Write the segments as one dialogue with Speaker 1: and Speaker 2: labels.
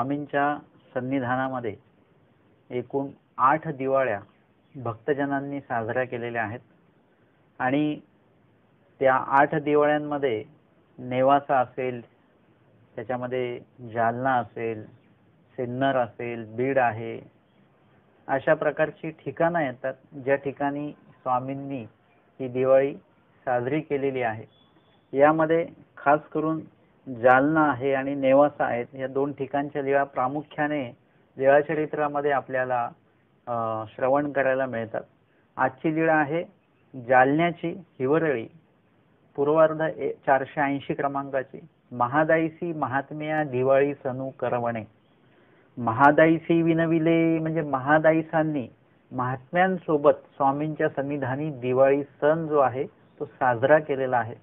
Speaker 1: स्वामींच्या सन्निधानामध्ये एकूण 8 दिवाळ्या भक्तजनांनी साजऱ्या केलेल्या आहेत आणि त्या 8 दिवाळ्यांमध्ये नेवासा असेल, त्याच्यामध्ये जालना असेल, सिन्नर असेल, बीड आहे, अशा प्रकारची ठिकाणं येतात ज्या ठिकाणी स्वामींनी ही दिवाळी साजरी केलेली आहे। यामध्ये खास करून जालना आहे आणि नेवासा आहेत या दोन ठिकाणच्या लीळा प्रामुख्याने लीळाचरित्रामध्ये आपल्याला श्रवण करायला मिळतात। आजची लीळा आहे जालन्याची हिवरळी, पूर्वार्ध 480 क्रमांकाची। महादाईसी महात्म्या दिवाळी सणू करवणे। महादाईसी विनविले म्हणजे महादाईसांनी महात्म्यांसोबत स्वामींच्या सन्निधानी दिवाळी सण जो आहे तो साजरा केलेला आहे।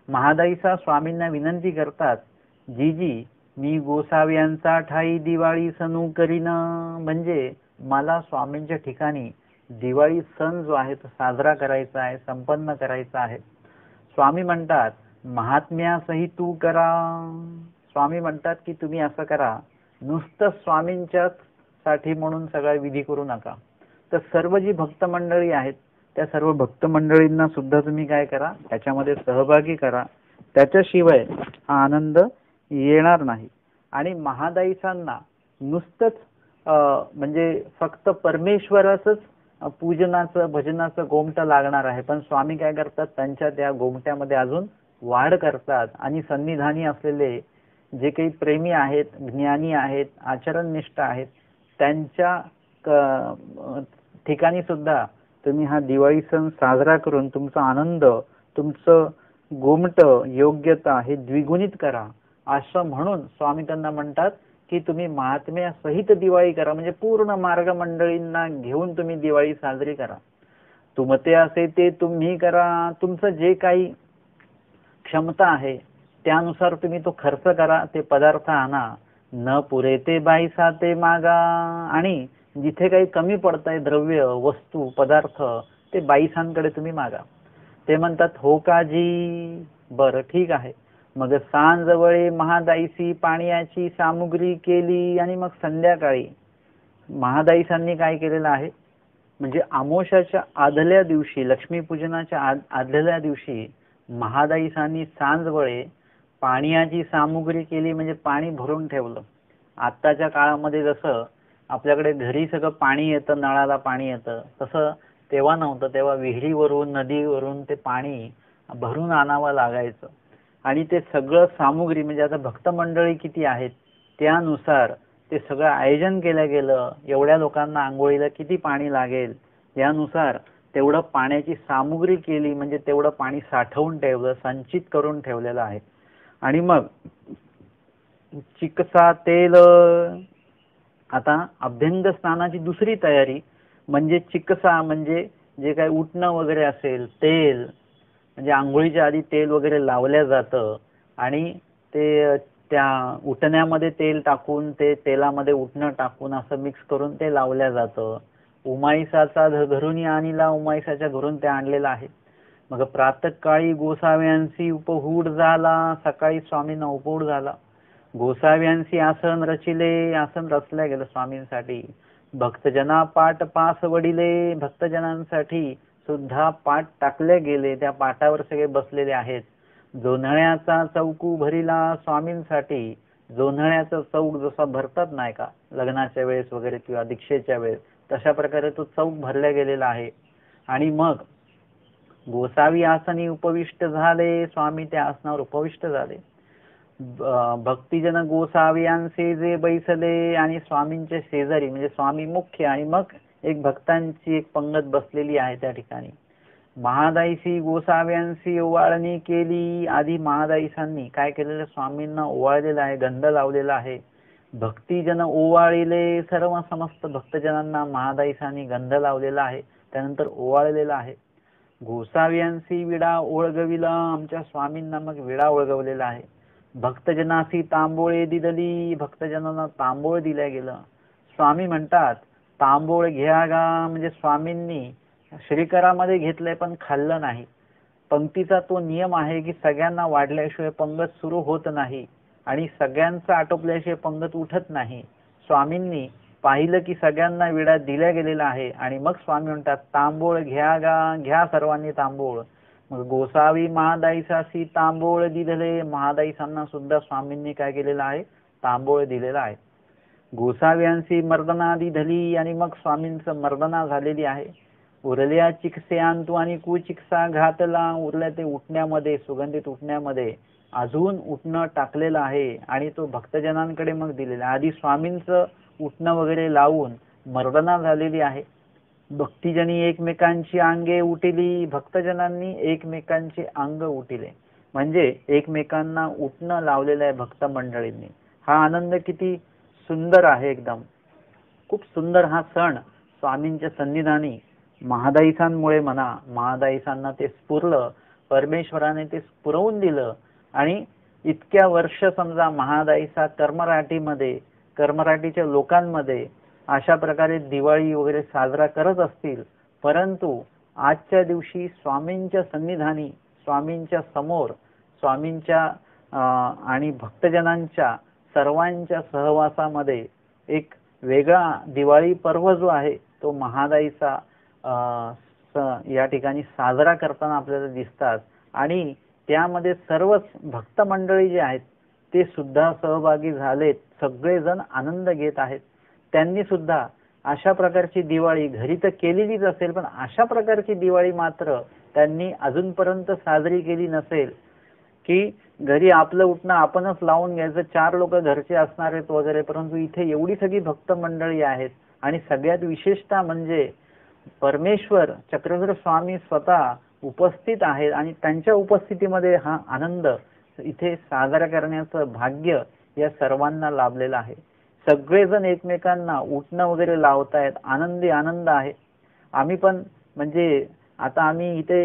Speaker 1: महादाईसा स्वामींना विनंती करतात, जीजी मी गोसाव्यांचा ठाई दिवाळी सणू करीन, म्हणजे मला स्वामींच्या ठिकाणी दिवाळी सण जो आहे तो साजरा करायचा आहे, संपन्न करायचा आहे। स्वामी म्हणतात महात्म्यासही तू करा। स्वामी म्हणतात की तुम्ही असं करा, नुसतं स्वामींच्या साठी म्हणून सगळा विधी करू नका, तर सर्व जी भक्त मंडळी आहेत त्या सर्व भक्त मंडळींना सुद्धा तुम्ही काय करा, त्याच्यामध्ये सहभागी करा, त्याच्याशिवाय हा आनंद येणार नाही। आणि महादाईसांना नुसतंच म्हणजे फक्त परमेश्वराचंच पूजनाचं भजनाचं गोमटं लागणार आहे, पण स्वामी काय करतात, त्यांच्या त्या गोमट्यामध्ये अजून वाढ करतात आणि सन्निधानी असलेले जे काही प्रेमी आहेत, ज्ञानी आहेत, आचरणनिष्ठ आहेत, त्यांच्या ठिकाणी सुद्धा तुम्ही हा दिवाळी सण साजरा करून तुमचा आनंद, तुमचं गोमट योग्यता हे द्विगुणित करा, असं म्हणून स्वामी त्यांना म्हणतात की तुम्ही महात्म्या सहित दिवाळी करा, म्हणजे पूर्ण मार्ग मंडळींना घेऊन तुम्ही दिवाळी साजरी करा। तुमते असे ते तुम्ही करा, तुमचं जे काही क्षमता आहे त्यानुसार तुम्ही तो खर्च करा, ते पदार्थ आणा, न पुरे ते बाईसा ते मागा, आणि जिथे काही कमी पडतंय द्रव्य वस्तू पदार्थ ते बाईसांकडे तुम्ही मागा। ते म्हणतात हो काजी, बरं ठीक आहे। मग सांजवळे महादाईसी पाण्याची सामुग्री केली, आणि मग संध्याकाळी महादाईसांनी काय केलेलं आहे, म्हणजे आमोशाच्या आदल्या दिवशी, लक्ष्मीपूजनाच्या आदल्या दिवशी महादाईसांनी सांजवळे पाण्याची सामुग्री केली, म्हणजे पाणी भरून ठेवलं। आत्ताच्या काळामध्ये जसं आपल्याकडे घरी सगळं पाणी येतं, नळाला पाणी येतं, तसं तेव्हा नव्हतं। तेव्हा विहिरीवरून नदीवरून ते पाणी भरून आणावं लागायचं, आणि ते सगळं सामुग्री म्हणजे आता भक्त मंडळी किती आहेत त्यानुसार ते सगळं आयोजन केलं गेलं। एवढ्या लोकांना आंघोळीला किती पाणी लागेल यानुसार तेवढं पाण्याची सामुग्री केली, म्हणजे तेवढं पाणी साठवून ठेवलं, संचित करून ठेवलेलं आहे। आणि मग चिकसा तेल, आता अभ्यंग स्नानाची दुसरी तयारी म्हणजे चिकसा, म्हणजे जे काही उठणं वगैरे असेल, तेल म्हणजे आंघोळीच्या आधी तेल वगैरे लावल्या जातं, आणि ते त्या उठण्यामध्ये तेल टाकून ते तेलामध्ये उठणं टाकून असं मिक्स करून ते लावल्या जातं। उमाईसाचा घरून आणला, उमाईसाच्या घरून ते आणलेलं आहे। मग प्रातःकाळी गोसाव्यांशी उपहूड झाला, सकाळी स्वामींना उपहूड झाला। गोसाव्यांशी आसन रचिले, आसन रचल्या गेलं स्वामींसाठी। भक्तजना पाठ पास वडिले, भक्तजनांसाठी सुद्धा पाठ टाकले गेले, त्या पाठावर सगळे बसलेले आहेत। जोंधळ्याचा चौकू भरिला, स्वामींसाठी जोंधळ्याचा चौक जसा भरतात नाही का लग्नाच्या वेळेस वगैरे किंवा दीक्षेच्या वेळेस, तशा प्रकारे तो चौक भरला गेलेला आहे। आणि मग गोसावी आसनी उपविष्ट झाले, स्वामी त्या आसनावर उपविष्ट झाले। भक्तिजन गोसाव्यांचे जे बैसले, आणि स्वामींचे शेजारी म्हणजे स्वामी मुख्य, आणि मग एक भक्तांची एक पंगत बसलेली आहे त्या ठिकाणी। महादाईसी गोसाव्यांशी ओवाळणी केली, आधी महादाईसांनी काय केलेलं, स्वामींना ओवाळलेलं आहे, गंध लावलेला आहे। भक्तिजन ओवाळिले, सर्व समस्त भक्तजनांना महादाईसांनी गंध लावलेला आहे, त्यानंतर ओवाळलेला आहे। गोसाव्यांशी विडा ओळगविला, आमच्या स्वामींना मग विडा ओळगवलेला आहे। भक्तजनासी तांबोळे दिदली, भक्तजनांना तांबोळ दिल्या गेलं। स्वामी म्हणतात तांबोळ घ्या गा, म्हणजे स्वामींनी श्रीकरामध्ये घेतलंय पण खाल्लं नाही। पंक्तीचा तो नियम आहे की सगळ्यांना वाढल्याशिवाय पंगत सुरू होत नाही, आणि सगळ्यांचं आटोपल्याशिवाय पंगत उठत नाही. स्वामींनी पाहिलं की सगळ्यांना विडा दिल्या गेलेला आहे आणि मग स्वामी म्हणतात, तांबूळ घ्या गा, घ्या सर्वांनी तांबूळ. मग गोसावी महादाईसासी तांबूळ दिलेले. महादाईसांना सुद्धा स्वामींनी काय केलेलं आहे, तांबूळ दिलेला आहे. गोसाव्यांशी मर्दना दिधली आणि मग स्वामींचं मर्दना झालेली आहे. उरल्या चिकसे आणतो आणि कुचिकसा घातला. उरल्या ते उठण्यामध्ये, सुगंधित उठण्यामध्ये अजून उठणं टाकलेलं आहे आणि तो भक्तजनांकडे मग दिलेला. आधी स्वामींचं उठणं वगैरे लावून मर्दना झालेली आहे. भक्तिजनी एकमेकांची अंगे उठिली. भक्तजनांनी एकमेकांची अंग उठिले, म्हणजे एकमेकांना उठणं लावलेलं आहे भक्त मंडळींनी. हा आनंद किती सुंदर आहे, एकदम खूप सुंदर हा सण स्वामींच्या सन्निधानी महादाईसांमुळे म्हणा, महादाईसांना ते स्फुरलं, परमेश्वराने ते स्फुरवून दिलं. आणि इतक्या वर्ष समजा महादाईसा कर्मराटीमध्ये, कर्मराटीच्या लोकांमध्ये अशा प्रकारे दिवाळी वगैरे साजरा करत असतील, परंतु आजच्या दिवशी स्वामींच्या सन्निधानी, स्वामींच्या समोर, स्वामींच्या आणि भक्तजनांच्या सर्वांच्या सहवासामध्ये एक वेगळा दिवाळी पर्व जो आहे तो महादाईचा या ठिकाणी साजरा करताना आपल्याला दिसतात. आणि त्यामध्ये सर्वच भक्त मंडळी जे आहेत ते सुद्धा सहभागी झालेत. सगळेजण आनंद घेत आहेत. त्यांनी सुद्धा अशा प्रकारची दिवाळी घरी तर केलेलीच असेल, पण अशा प्रकारची दिवाळी मात्र त्यांनी अजूनपर्यंत साजरी केली नसेल, की घरी आपलं उठणं आपणच लावून घ्यायचं, 4 लोक घरचे असणार आहेत वगैरे. परंतु इथे एवढी सगळी भक्त मंडळी आहेत आणि सगळ्यात विशेषतः म्हणजे परमेश्वर चक्रधर स्वामी स्वतः उपस्थित आहेत आणि त्यांच्या उपस्थितीमध्ये हा आनंद इथे साजरा करण्याचं भाग्य या सर्वांना लाभलेलं आहे. सगळेजण एकमेकांना उठणं वगैरे लावतायत, आनंदी आनंद आहे. आम्ही पण म्हणजे आता आम्ही इथे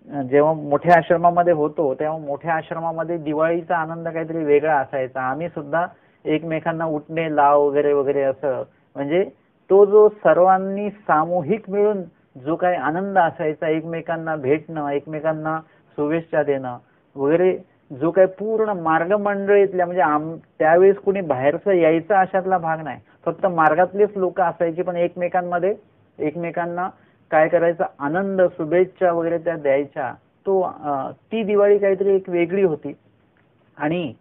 Speaker 1: जेव्हा मोठ्या आश्रमामध्ये होतो तेव्हा मोठ्या आश्रमामध्ये दिवाळीचा आनंद काहीतरी वेगळा असायचा. आम्ही सुद्धा एकमेकांना उठणे लाव वगैरे वगैरे असं, म्हणजे तो जो सर्वांनी सामूहिक मिळून जो काही आनंद असायचा, एकमेकांना भेटणं, एकमेकांना शुभेच्छा देणं वगैरे, जो काही पूर्ण मार्ग मंडळीतल्या, म्हणजे त्यावेळेस कुणी बाहेरचं यायचं अशातला भाग नाही, फक्त मार्गातलेच लोक असायचे, पण एकमेकांमध्ये एकमेकांना काय करायचा, आनंद, शुभेच्छा वगैरे त्या द्यायच्या. ती दिवाळी काहीतरी एक वेगळी होती. आणि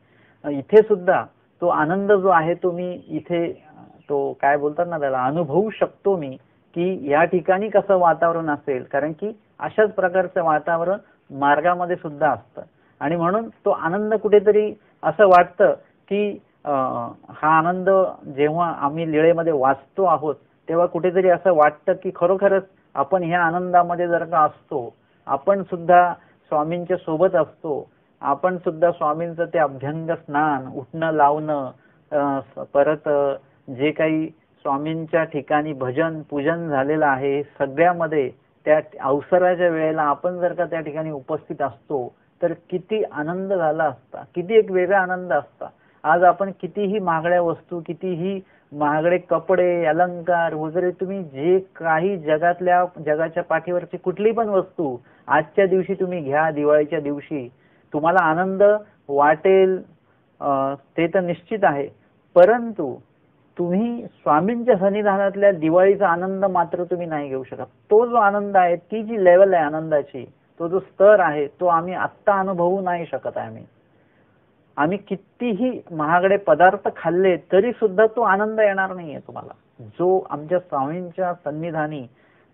Speaker 1: इथे सुद्धा तो आनंद जो आहे तो मी इथे, तो काय बोलतात ना त्याला, अनुभवू शकतो मी, की या ठिकाणी कसं वातावरण असेल. कारण की अशाच प्रकारचं वातावरण मार्गामध्ये सुद्धा असतं. आणि म्हणून तो आनंद कुठेतरी असं वाटतं की हा आनंद जेव्हा आम्ही लीळेमध्ये वाचतो आहोत तेव्हा कुठेतरी असं वाटतं की खरोखरच आपण ह्या आनंदामध्ये जर का असतो, आपण सुद्धा स्वामींच्या सोबत असतो, आपण सुद्धा स्वामींचं ते अभ्यंग स्नान, उठणं लावणं, परत जे काही स्वामींच्या ठिकाणी भजन पूजन झालेलं आहे, सगळ्यामध्ये त्या अवसराच्या वेळेला आपण जर का त्या ठिकाणी उपस्थित असतो तर किती आनंद झाला असता, किती एक वेगळा आनंद असता. आज आपण कितीही महागड्या वस्तू, कितीही महागडे कपडे, अलंकार वगैरे, तुम्ही जे काही जगाच्या पाठीवरची कुठली पण वस्तू आजच्या दिवशी तुम्ही घ्या, दिवाळीच्या दिवशी तुम्हाला आनंद वाटेल, ते तर निश्चित आहे. परंतु तुम्ही स्वामींच्या सन्निधानातल्या दिवाळीचा आनंद मात्र तुम्ही नाही घेऊ शकत. तो जो आनंद आहे, ती जी लेवल आहे आनंदाची, तो जो स्तर आहे, तो आम्ही आत्ता अनुभवू नाही शकत आहे. आम्ही कितीही महागडे पदार्थ खाल्ले तरी सुद्धा तो आनंद येणार नाहीये तुम्हाला. जो आमच्या स्वामींच्या सन्निधानी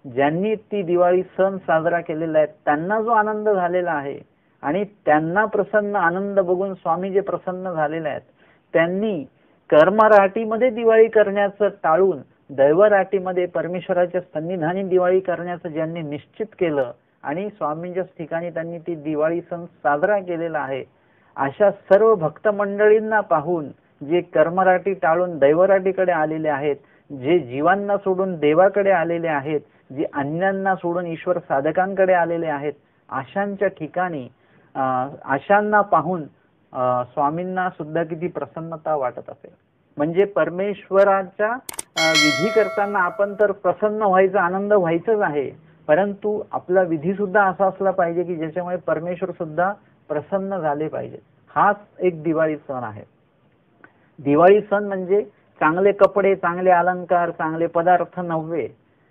Speaker 1: ज्यांनी ती दिवाळी सण साजरा केलेला आहे, त्यांना जो आनंद झालेला आहे आणि त्यांना प्रसन्न आनंद बघून स्वामी जे प्रसन्न झालेले आहेत, त्यांनी कर्मराटीमध्ये दिवाळी करण्याचं टाळून दैवराटीमध्ये परमेश्वराच्या सन्निधानी दिवाळी करण्याचं ज्यांनी निश्चित केलं आणि स्वामींच्या ठिकाणी त्यांनी ती दिवाळी सण साजरा केलेला आहे, अशा सर्व भक्त मंडळींना पाहून जे कर्मराटी टाळून दैवराटीकडे आलेले आहेत, जे जीवांना सोडून देवाकडे आलेले आहेत, जे अन्यांना सोडून ईश्वर साधकांकडे आलेले आहेत, अशांच्या ठिकाणी अशांना पाहून स्वामींना सुद्धा किती प्रसन्नता वाटत असेल. म्हणजे परमेश्वराच्या विधी करताना आपण तर प्रसन्न व्हायचं, आनंद व्हायचंच आहे, परंतु आपला विधी सुद्धा असा असला पाहिजे की ज्याच्यामुळे परमेश्वर सुद्धा प्रसन्न झाले पाहिजे. हाच एक दिवाळी सण आहे. दिवाळी सण म्हणजे चांगले कपडे, चांगले अलंकार, चांगले पदार्थ नव्हे.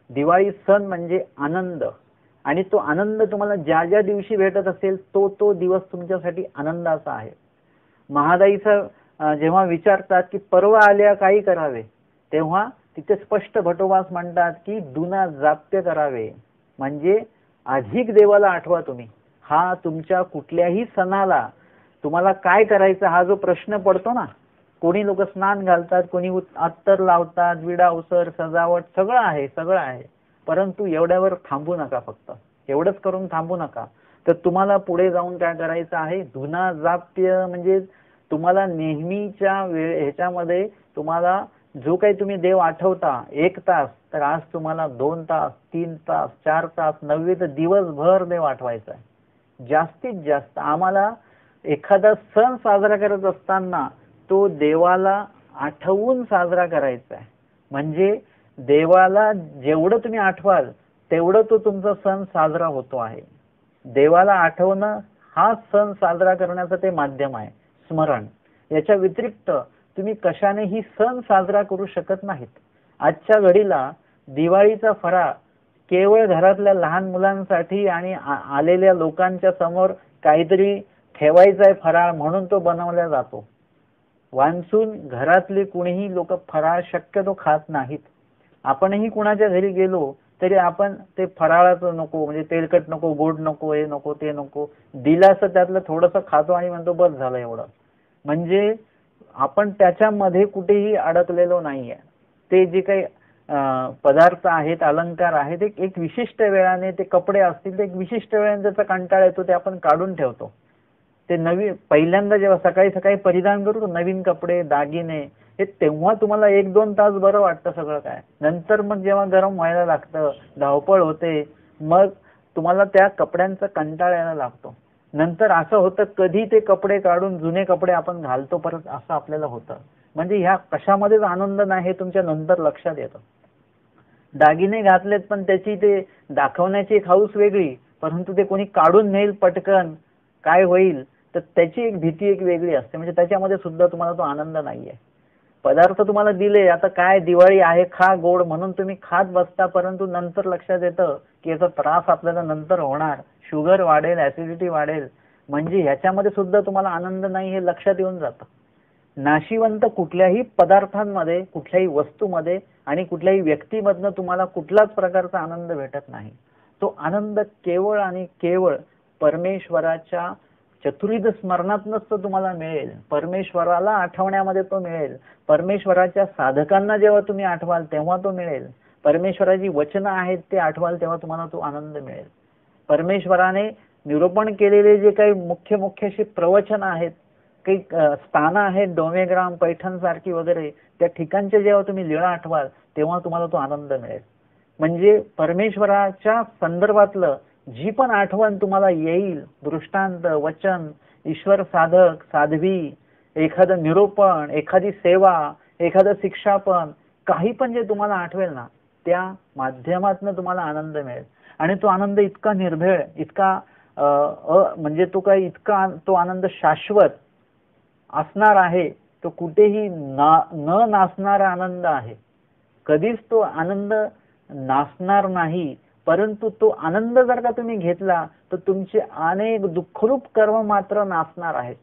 Speaker 1: दिवाळी सण म्हणजे आनंद. आणि तो आनंद तुम्हाला ज्या ज्या दिवशी भेटत असेल तो तो दिवस तुमच्यासाठी आनंदाचा आहे. महादाईचा जेव्हा विचारतात की पर्व आल्या काही करावे, तेव्हा तिथे स्पष्ट भटोबास म्हणतात की दुना जाप्य करावे. म्हणजे अधिक देवाला आठवा तुम्ही. हा तुमच्या कुठल्याही सणाला तुम्हाला काय करायचं हा जो प्रश्न पडतो ना, कोणी लोक स्नान घालतात, कोणी अत्तर लावतात, विडा उसर सजावट सगळं आहे, सगळं आहे. परंतु एवढ्यावर थांबू नका. फक्त एवढंच करून थांबू नका. तर तुम्हाला पुढे जाऊन काय करायचं आहे, धुना जाप्य म्हणजे तुम्हाला नेहमीच्या ह्याच्यामध्ये तुम्हाला जो काही तुम्ही देव आठवता 1 तास, तर आज तुम्हाला 2 तास, 3 तास, 4 तास, नव्हे तर दिवसभर देव आठवायचा आहे. जास्तीत जास्त आम्हाला एखादा सण साजरा करत असताना तो देवाला आठवून साजरा करायचा आहे. म्हणजे देवाला जेवढं तुम्ही आठवाल तेवढं तो तुमचा सण साजरा होतो आहे. देवाला आठवणं हा सण साजरा करण्याचं ते माध्यम आहे, स्मरण. याच्या व्यतिरिक्त तुम्ही कशानेही सण साजरा करू शकत नाहीत. आजच्या घडीला दिवाळीचा फराळ केवळ घरातल्या लहान मुलांसाठी आणि आलेल्या लोकांच्या समोर काहीतरी ठेवायचा आहे फराळ म्हणून तो बनवला जातो. वांचून घरातले कुणीही लोक फराळ शक्यतो खात नाहीत. आपणही कुणाच्या घरी गेलो तरी आपण ते फराळाचं नको, म्हणजे तेलकट नको, गोड नको, हे नको, ते नको, दिलास त्यातलं थोडंसं खातो आणि म्हणतो बस झालं एवढं. म्हणजे आपण त्याच्यामध्ये कुठेही अडकलेलो नाहीये. ते जे काही पदार्थ आहेत, अलंकार आहेत, एक विशिष्ट वेळाने, ते कपडे असतील ते एक विशिष्ट वेळाने त्याचा कंटाळा येतो, ते आपण काढून ठेवतो. ते नवीन पहिल्यांदा जेव्हा सकाळी सकाळी परिधान करतो नवीन कपडे, दागिने, हे तेव्हा तुम्हाला 1-2 तास बरं वाटतं सगळं काय. नंतर मग जेव्हा गरम व्हायला लागतं, धावपळ होते, मग तुम्हाला त्या कपड्यांचा कंटाळा यायला लागतो. नंतर असं होतं कधी ते कपडे काढून जुने कपडे आपण घालतो परत, असं आपल्याला होतं. म्हणजे ह्या कशामध्येच आनंद नाही हे तुमच्या नंतर लक्षात येतं. दागिने घातलेत पण त्याची ते दाखवण्याची एक हौस वेगळी, परंतु ते कोणी काढून नेईल पटकन, काय होईल, तर त्याची एक भीती एक वेगळी असते. म्हणजे त्याच्यामध्ये सुद्धा तुम्हाला तो आनंद नाहीये. पदार्थ तुम्हाला दिले, आता काय दिवाळी आहे खा गोड म्हणून तुम्ही खात बसता, परंतु नंतर लक्षात येतं की याचा त्रास आपल्याला नंतर होणार, शुगर वाढेल, ऍसिडिटी वाढेल. म्हणजे ह्याच्यामध्ये सुद्धा तुम्हाला आनंद नाही हे लक्षात येऊन जातं. नाशिवंत कुठल्याही पदार्थांमध्ये, कुठल्याही वस्तूमध्ये आणि कुठल्याही व्यक्तीमधनं तुम्हाला कुठलाच प्रकारचा आनंद भेटत नाही. तो आनंद केवळ आणि केवळ परमेश्वराच्या चतुर्विध स्मरणातूनच तो तुम्हाला मिळेल. परमेश्वराला आठवण्यामध्ये तो मिळेल. परमेश्वराच्या साधकांना जेव्हा तुम्ही आठवाल तेव्हा तो मिळेल. परमेश्वराची वचनं आहेत ते आठवाल तेव्हा तुम्हाला तो आनंद मिळेल. परमेश्वराने निरूपण केलेले जे काही मुख्य मुख्य अशी प्रवचन आहेत, काही स्थानं आहेत, डोमेग्राम, पैठण सारखी वगैरे, त्या ठिकाणचे जेव्हा तुम्ही लीळा आठवाल तेव्हा तुम्हाला तो आनंद मिळेल. म्हणजे परमेश्वराच्या संदर्भातलं जी पण आठवण तुम्हाला येईल, दृष्टांत, वचन, ईश्वर साधक, साध्वी, एखादं निरूपण, एखादी सेवा, एखादं शिक्षापन, काही पण जे तुम्हाला आठवेल ना, त्या माध्यमातून तुम्हाला आनंद मिळेल. आणि तो आनंद इतका निर्भेळ, इतका म्हणजे तो काही इतका, तो आनंद शाश्वत असणार आहे. तो कुठेही न नासणारा आनंद आहे. कधीच तो आनंद नासणार नाही. परंतु तो आनंद जर का तुम्ही घेतला तर तुमचे अनेक दुःखरूप कर्म मात्र नासणार आहेत.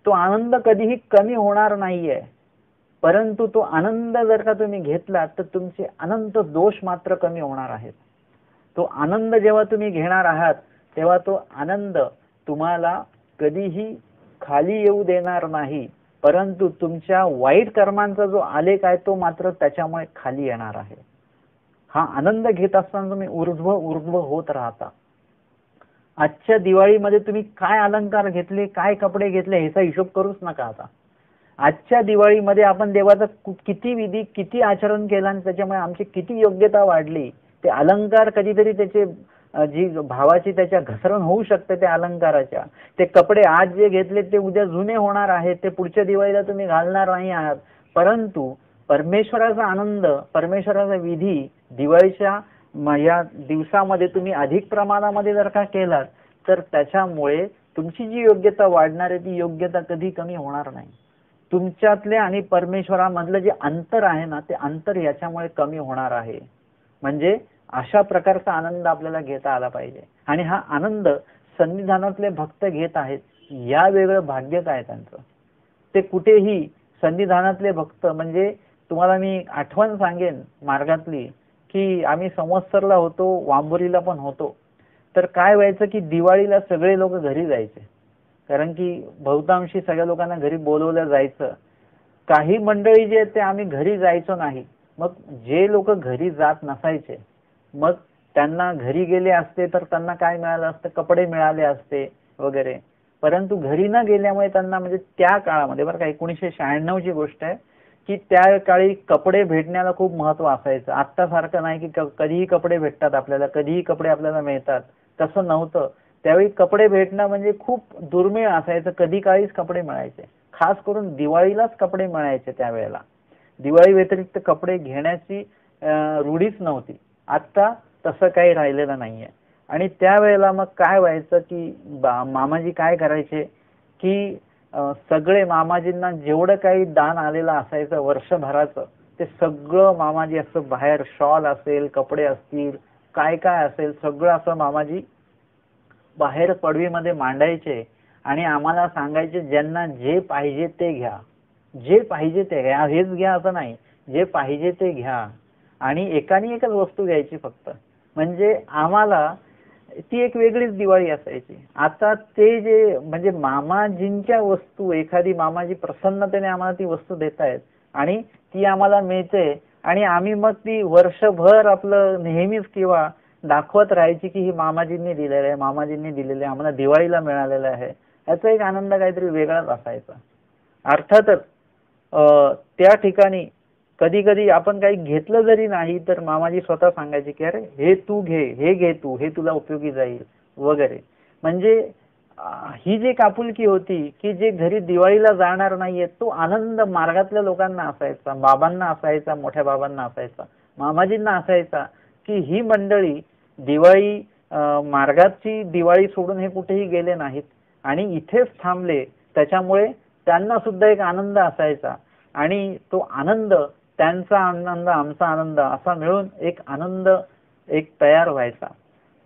Speaker 1: तो आनंद कधीही कमी होणार नाहीये. परंतु तो आनंद जर का तुम्ही घेतला तर तुमचे अनंत दोष मात्र कमी होणार आहेत. तो आनंद जेव्हा तुम्ही घेणार आहात तेव्हा तो आनंद तुम्हाला कधीही खाली येऊ देणार नाही. परंतु तुमच्या वाईट कर्मांचा जो आलेख आहे तो मात्र त्याच्यामुळे खाली येणार आहे. हा आनंद घेत असताना तुम्ही ऊर्ध्व होत राहता. आजच्या दिवाळीमध्ये तुम्ही काय अलंकार घेतले, काय कपडे घेतले ह्याचा हिशोब करूच नका. आता आजच्या दिवाळीमध्ये आपण देवाचं किती विधी, किती आचरण केलं आणि त्याच्यामुळे आमची किती योग्यता वाढली. ते अलंकार कधीतरी त्याचे जी भावाची त्याच्या घसरण होऊ शकते त्या अलंकाराच्या. ते कपडे आज जे घेतले ते उद्या जुने होणार आहेत, ते पुढच्या दिवाळीला तुम्ही घालणार नाही आहात. परंतु परमेश्वराचा आनंद, परमेश्वराचा विधी दिवाळीच्या या दिवसामध्ये तुम्ही अधिक प्रमाणामध्ये जर का केलात तर त्याच्यामुळे तुमची जी योग्यता वाढणार आहे ती योग्यता कधी कमी होणार नाही. तुमच्यातले आणि परमेश्वरामधलं जे अंतर आहे ना, ते अंतर याच्यामुळे कमी होणार आहे. म्हणजे अशा प्रकारचा आनंद आपल्याला घेता आला पाहिजे. आणि हा आनंद सन्निधानातले भक्त घेत आहेत, या वेगळं भाग्य काय त्यांचं. ते कुठेही सन्निधानातले भक्त, म्हणजे तुम्हाला मी आठवण सांगेन मार्गातली, की आम्ही संवत्सरला होतो, वांबोरीला पण होतो. तर काय व्हायचं की दिवाळीला सगळे लोक घरी जायचे, कारण की बहुतांशी सगळ्या लोकांना घरी बोलवलं जायचं. काही मंडळी जे ते आम्ही घरी जायचो नाही. मग जे लोक घरी जात नसायचे, मग त्यांना घरी गेले असते तर त्यांना काय मिळालं असतं, कपडे मिळाले असते वगैरे. परंतु घरी न गेल्यामुळे त्यांना, म्हणजे त्या काळामध्ये बरं का, 1996 ची गोष्ट आहे, की त्या काळी कपडे भेटण्याला खूप महत्व असायचं. आत्ता सारखं नाही की कधीही कपडे भेटतात आपल्याला, कधीही कपडे आपल्याला मिळतात, तसं नव्हतं. त्यावेळी कपडे भेटणं म्हणजे खूप दुर्मिळ असायचं. कधी काळीच कपडे मिळायचे, खास करून दिवाळीलाच कपडे मिळायचे. त्यावेळेला दिवाळी व्यतिरिक्त कपडे घेण्याची रूढीच नव्हती. आता तसं काही राहिलेलं नाहीये. आणि त्यावेळेला मग काय व्हायचं की मामाजी काय करायचे की सगळे मामाजींना जेवढं काही दान आलेलं असायचं वर्षभराचं, ते सगळं मामाजी असं बाहेर, शॉल असेल, कपडे असतील, काय काय असेल, सगळं असं मामाजी बाहेर पडवीमध्ये मांडायचे आणि आम्हाला सांगायचे, ज्यांना जे पाहिजे ते घ्या, जे पाहिजे ते घ्या, हेच घ्या असं नाही, जे पाहिजे ते घ्या. आणि एकाने एकच वस्तू घ्यायची फक्त. म्हणजे आम्हाला ती एक वेगळीच दिवाळी असायची. आता ते जे, म्हणजे मामाजींच्या वस्तू, एखादी मामाजी प्रसन्नतेने आम्हाला ती वस्तू देतायत आणि ती आम्हाला मिळते, आणि आम्ही मग ती वर्षभर आपलं नेहमीच किंवा दाखवत राहायची की ही मामाजींनी दिलेलं आहे, मामाजींनी दिलेलं आहे, आम्हाला दिवाळीला मिळालेलं आहे. याचा एक आनंद काहीतरी वेगळाच असायचा. अर्थातच त्या ठिकाणी कधी कधी आपण काही घेतलं जरी नाही तर मामाजी स्वतः सांगायचे की अरे हे तू घे, हे घे तू, हे तुला उपयोगी जाईल वगैरे. म्हणजे ही जी आपुलकी होती की जे घरी दिवाळीला जाणार नाहीये, तो आनंद मार्गातल्या लोकांना असायचा, बाबांना असायचा, मोठ्या बाबांना असायचा, मामाजींना असायचा, की ही मंडळी दिवाळी, मार्गाची दिवाळी सोडून हे कुठेही गेले नाहीत आणि इथेच थांबले. त्याच्यामुळे त्यांना सुद्धा एक आनंद असायचा. आणि तो आनंद, त्यांचा आनंद, आमचा आनंद, असा मिळून एक आनंद एक तयार व्हायचा.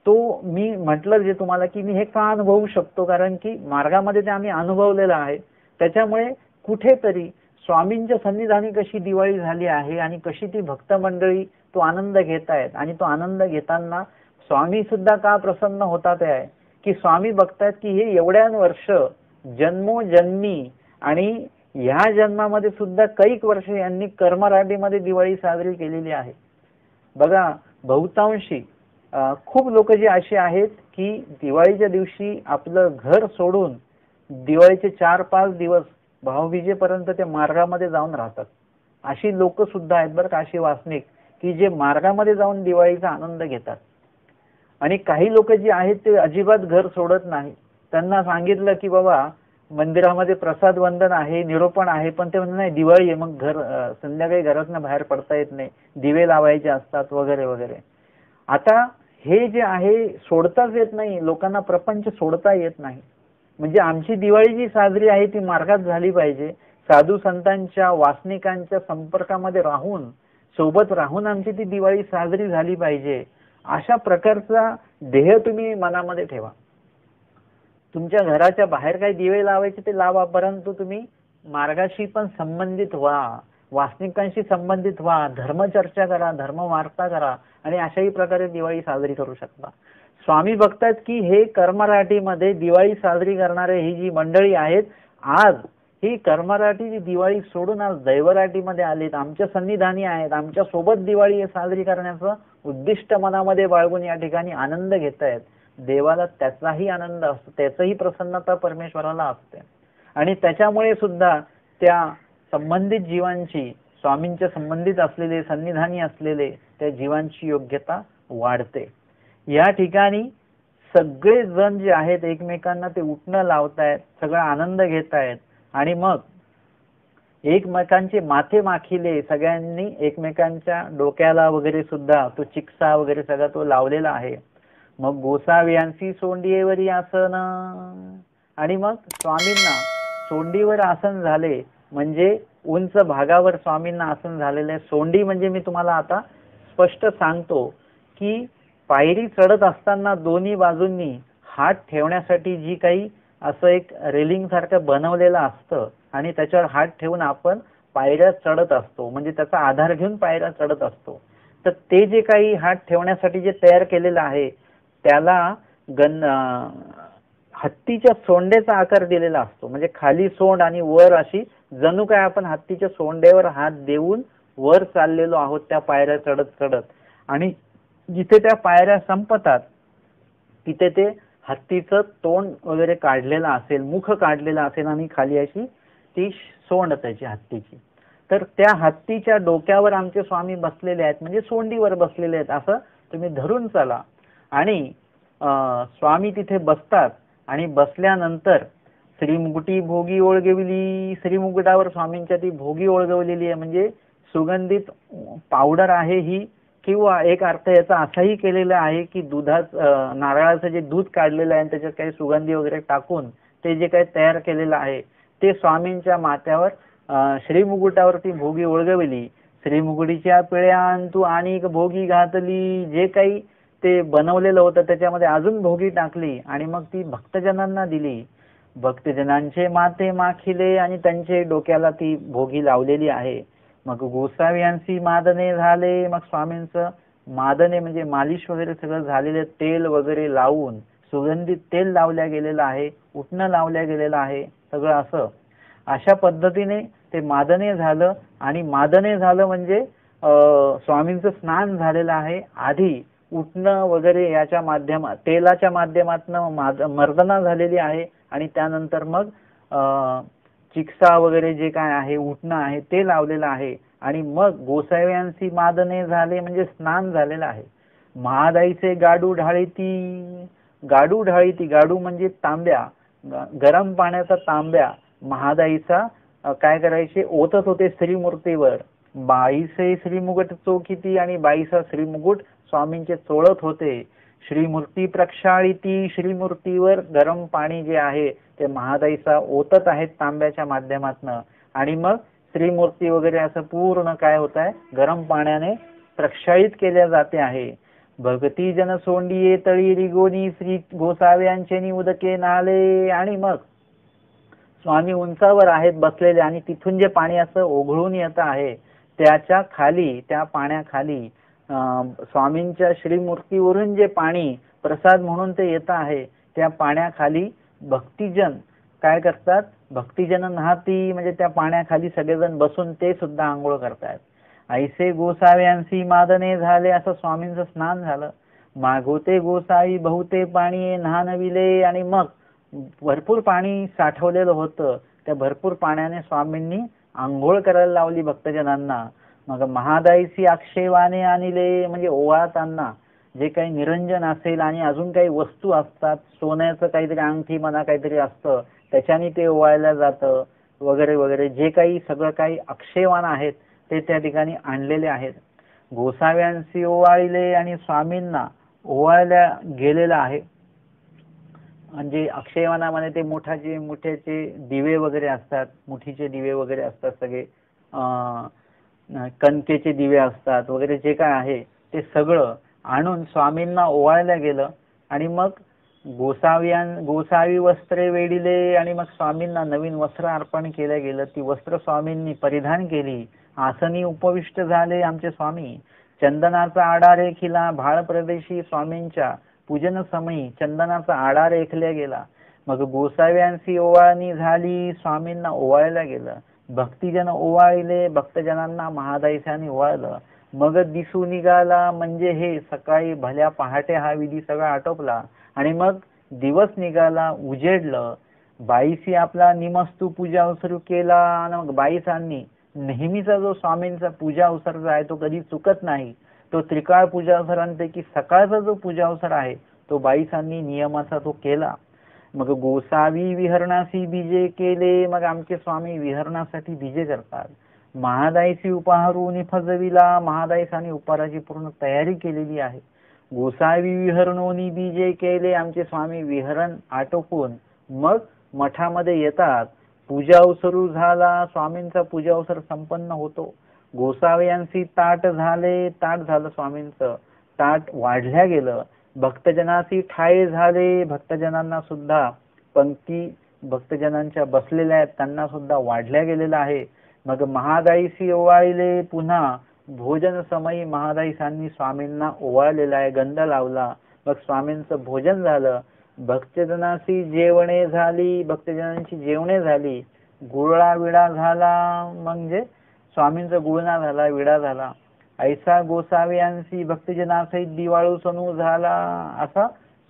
Speaker 1: तो मी म्हटलं जे तुम्हाला की मी हे का अनुभवू शकतो, कारण की मार्गामध्ये ते आम्ही अनुभवलेलं आहे. त्याच्यामुळे कुठेतरी स्वामींच्या सन्निधानी कशी दिवाळी झाली आहे आणि कशी ती भक्त मंडळी तो आनंद घेत आहेत, आणि तो आनंद घेताना स्वामी सुद्धा का प्रसन्न होतात आहे की स्वामी बघतात की हे एवढ्या वर्ष जन्मोजन्मी आणि ह्या जन्मामध्ये सुद्धा कैक वर्ष यांनी कर्मराटीमध्ये दिवाळी साजरी केलेली आहे. बघा, बहुतांशी खूप लोक जे असे आहेत की दिवाळीच्या दिवशी आपलं घर सोडून दिवाळीचे 4-5 दिवस भाऊबीजेपर्यंत ते मार्गामध्ये जाऊन राहतात. अशी लोक सुद्धा आहेत बरं का, अशी वासनिक, की जे मार्गामध्ये जाऊन दिवाळीचा आनंद घेतात. आणि काही लोक जे आहेत ते अजिबात घर सोडत नाही. त्यांना सांगितलं की बाबा मंदिरामध्ये प्रसाद वंदन आहे, निरोपण आहे, पण ते म्हणत नाही दिवाळी आहे, मग संध्याकाळी घरातनं बाहेर पडता येत नाही, दिवे लावायचे असतात वगैरे वगैरे. आता हे जे आहे सोडताच येत नाही लोकांना, प्रपंच सोडता येत नाही. म्हणजे आमची दिवाळी जी साजरी आहे ती मार्गात झाली पाहिजे, साधू संतांच्या, वासनिकांच्या संपर्कामध्ये राहून, सोबत राहून आमची ती दिवाळी साजरी झाली पाहिजे. अशा प्रकारचा ध्येय तुम्ही मनामध्ये ठेवा. तुमच्या घराच्या बाहेर काही दिवे लावायचे ते लावा, परंतु तुम्ही मार्गाशी पण संबंधित व्हा, वासनिकांशी संबंधित व्हा, धर्मचर्चा करा, धर्मवार्ता करा, आणि अशाही प्रकारे दिवाळी साजरी करू शकता. स्वामी बघतात की हे कर्मराटीमध्ये दिवाळी साजरी करणारे ही जी मंडळी आहेत, आज ही कर्मराटीची दिवाळी सोडून आज दैवराटीमध्ये आलेत, आमच्या सन्निधानी आहेत, आमच्या सोबत दिवाळी साजरी करण्याचं उद्दिष्ट मनामध्ये बाळगून या ठिकाणी आनंद घेत आहेत. देवाला त्याचाही आनंद असतो, त्याचही प्रसन्नता परमेश्वराला असते. आणि त्याच्यामुळे सुद्धा त्या संबंधित जीवांची, स्वामींच्या संबंधित असलेले, सन्निधानी असलेले त्या जीवांची योग्यता वाढते. या ठिकाणी सगळे जण जे आहेत एकमेकांना ते उठणं लावतायत, सगळा आनंद घेत आहेत, आणि मग एकमेकांचे माथे माखिले सगळ्यांनी एकमेकांच्या डोक्याला वगैरे सुद्धा तो चिकसा वगैरे सगळा तो लावलेला आहे. मग गोसाव्यांची सोंडीवरी आसन, आणि मग स्वामींना सोंडीवर आसन झाले, म्हणजे उंच भागावर स्वामींना आसन झालेले आहे. सोंडी म्हणजे मी तुम्हाला आता स्पष्ट सांगतो की पायरी चढत असताना दोन्ही बाजूंनी हात ठेवण्यासाठी जी काही असं एक रेलिंग सारखं बनवलेलं असतं आणि त्याच्यावर हात ठेवून आपण पायऱ्या चढत असतो, म्हणजे त्याचा आधार घेऊन पायऱ्या चढत असतो. तर ते जे काही हात ठेवण्यासाठी जे तयार केलेलं आहे त्याला हत्तीच्या सोंडेचा आकार दिलेला असतो. म्हणजे खाली सोंड आणि वर अशी जणू काय आपण हत्तीच्या सोंडेवर हात देऊन वर चाललेलो आहोत त्या पायऱ्या चढत चढत. आणि जिथे त्या पायऱ्या संपतात तिथे ते हत्तीचं तोंड वगैरे काढलेलं असेल, मुख काढलेलं असेल आणि खाली अशी ती सोंड त्याची हत्तीची. तर त्या हत्तीच्या डोक्यावर आमचे स्वामी बसलेले आहेत, म्हणजे सोंडीवर बसलेले आहेत असं तुम्ही धरून चला. आणि स्वामी तिथे बसतात आणि बसल्यानंतर श्रीमुकुटी भोगी ओळगविली, श्रीमुकुटावर स्वामींच्या ती भोगी ओळगवलेली आहे, म्हणजे सुगंधित पावडर आहे ही. किंवा एक अर्थ याचा असाही केलेला आहे की नारळाचं जे दूध काढलेलं आहे त्याच्यात काही सुगंधी वगैरे टाकून ते जे काही तयार केलेलं आहे ते स्वामींच्या माथ्यावर श्रीमुकुटावरती भोगी ओळगविली. श्रीमुकुटीच्या पिळ्यान तू आणि भोगी घातली, जे काही ते बनवलेलं होतं त्याच्यामध्ये अजून भोगी टाकली आणि मग ती भक्तजनांना दिली. भक्तजनांचे माथे माखिले आणि त्यांचे डोक्याला ती भोगी लावलेली आहे. मग गोसावी यांची मादने झाले. मग स्वामींचं मादने म्हणजे मालिश वगैरे सगळं झालेले, तेल वगैरे लावून सुगंधित तेल लावल्या गेलेलं आहे, उटणं लावल्या गेलेलं आहे, सगळं असं अशा पद्धतीने ते मादने झालं. आणि मादने झालं म्हणजे स्वामींचं स्नान झालेलं आहे. आधी उटणं वगैरे याच्या तेलाच्या माध्यमातून मर्दना झालेली आहे आणि त्यानंतर मग चिकसा वगैरे जे काय आहे, उटणं आहे ते लावलेलं आहे. आणि मग गोसाव्यांची मादने झाले म्हणजे स्नान झालेलं आहे. महादाईचे गाडू ढाळीती, गाडू म्हणजे तांब्या, गरम पाण्याचा तांब्या महादाईचा काय करायचे, ओतत होते श्रीमूर्तीवर. बाईसे श्रीमुकुट चोखीती आणि बाईचा श्रीमुकुट स्वामींचे चोळत होते. श्रीमूर्ती प्रक्षाळीती, श्रीमूर्तीवर गरम पाणी जे आहे ते महादाईचा ओतत आहेत तांब्याच्या माध्यमातून. आणि मग श्रीमूर्ती वगैरे असं पूर्ण काय होत आहे, गरम पाण्याने प्रक्षाळित केल्या जाते आहे. भगती जन सोंडिये तळी रिगोनी श्री गोसाव्यांचे उदके नाले. आणि मग स्वामी उंचावर आहेत बसलेले आणि तिथून जे पाणी असं ओघळून येत आहे त्याच्या खाली, त्या पाण्याखाली स्वामींच्या श्रीमूर्तीवरून जे पाणी प्रसाद म्हणून ते येत आहे त्या पाण्याखाली भक्तिजन काय करतात, भक्तिजन न्हाती म्हणजे त्या पाण्याखाली सगळेजण बसून ते सुद्धा आंघोळ करतात. ऐसे गोसाव्यांशी मादने झाले, असं स्वामींचं स्नान झालं. मागोते गोसावी बहुते पाणी न्हानविले. आणि मग भरपूर पाणी साठवलेलं होतं, त्या भरपूर पाण्याने स्वामींनी आंघोळ करायला लावली भक्तजनांना. मग महादाईची आक्षेवाने आणले म्हणजे ओवाळताना जे काही निरंजन असेल आणि अजून काही वस्तू असतात, सोन्याचं काहीतरी अंगठी म्हणा काहीतरी असतं त्याच्याने ते ओवाळलं जातं वगैरे वगैरे, जे काही सगळं काही अक्षयवान आहेत ते त्या ठिकाणी आणलेले आहेत. गोसाव्यांशी ओवाळले आणि स्वामींना ओवाळल्या गेलेलं आहे. म्हणजे अक्षयवानामध्ये ते मोठ्याचे दिवे वगैरे असतात, मुठीचे दिवे वगैरे असतात, सगळे कणकेचे दिवे असतात वगैरे, जे काय आहे ते सगळं आणून स्वामींना ओवाळल्या गेलं. आणि मग गोसावी वस्त्रे वेडिले आणि मग स्वामींना नवीन वस्त्र अर्पण केलं गेलं. ती वस्त्र स्वामींनी परिधान केली. आसनी उपविष्ट झाले आमचे स्वामी. चंदनाचा आडा रेखिला, भाळ प्रदेशी स्वामींच्या पूजन समयी चंदनाचा आडा रेखल्या गेला. मग गोसाव्यांची ओवाळणी झाली, स्वामींना ओवाळल्या गेलं. भक्तिजन ओवाळले, भक्तजनांना महादाईसांनी ओवाळलं. मग दिसू निघाला म्हणजे हे सकाळी भल्या पहाटे हा विधी सगळा आटोपला आणि मग दिवस निघाला, उजेडलं. बाईसी आपला निमस्तू पूजा अवसर केला. आणि मग बाईसांनी नेहमीचा जो स्वामींचा पूजा अवसर जो आहे तो कधी चुकत नाही, तो त्रिकाळ पूजा अवसरांपैकी सकाळचा जो पूजा अवसर आहे तो बाईसांनी नियमाचा तो केला. मग गोसावी विहरणासी बीजे केले. मग आमचे स्वामी विहरणासाठी बीजे करतात. महादाईची उपहारून फजविला, महादाईसांनी उपहाराची पूर्ण तयारी केलेली आहे. गोसावी विहरणोनी बीजे केले, आमचे स्वामी विहरण आटोपून मग मठामध्ये येतात. पूजा सुरू झाला, स्वामींचा पूजा अवसर संपन्न होतो. गोसाव्यांशी ताट झालं स्वामींचं, ताट वाढल्या गेलं. भक्तजनाशी ठाये झाले, भक्तजनांना सुद्धा पंक्ती भक्तजनांच्या बसलेल्या आहेत त्यांना सुद्धा वाढल्या गेलेलं आहे. मग महादाईशी ओवाळले, पुन्हा भोजन समयी महादाईसांनी स्वामींना ओवाळलेला आहे, गंध लावला. मग स्वामींचं भोजन झालं. भक्तजनाशी जेवणे झाली, भक्तजनांची जेवणे झाली. गुळा विडा झाला, म्हणजे स्वामींचा गुळणा झाला, विडा झाला. ऐसा गोसाव्यांशी भक्तजनासहित दिवाळू सणू झाला. असा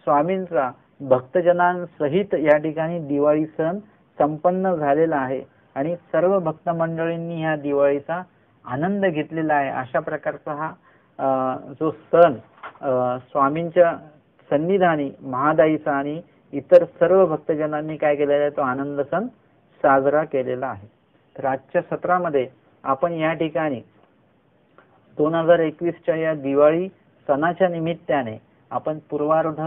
Speaker 1: स्वामींचा भक्तजनांसहित या ठिकाणी दिवाळी सण संपन्न झालेला आहे आणि सर्व भक्त मंडळींनी ह्या दिवाळीचा आनंद घेतलेला आहे. अशा प्रकारचा हा जो सण स्वामींच्या सन्निधानी महादाईचा आणि इतर सर्व भक्तजनांनी काय केलेला आहे, तो आनंद सण साजरा केलेला आहे. तर आजच्या सत्रामध्ये आपण या ठिकाणी 2021च्या या दिवाळी सणाच्या निमित्ताने आपण पूर्वार्ध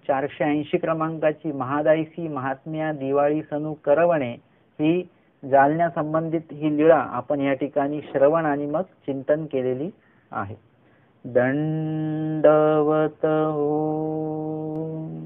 Speaker 1: 480 क्रमांकाची महादाईसी महात्म्या दिवाळी सणू करवणे ही जालन्या संबंधित ही लीळा आपण या ठिकाणी श्रवण आणि मग चिंतन केलेली आहे. दंडवत हो.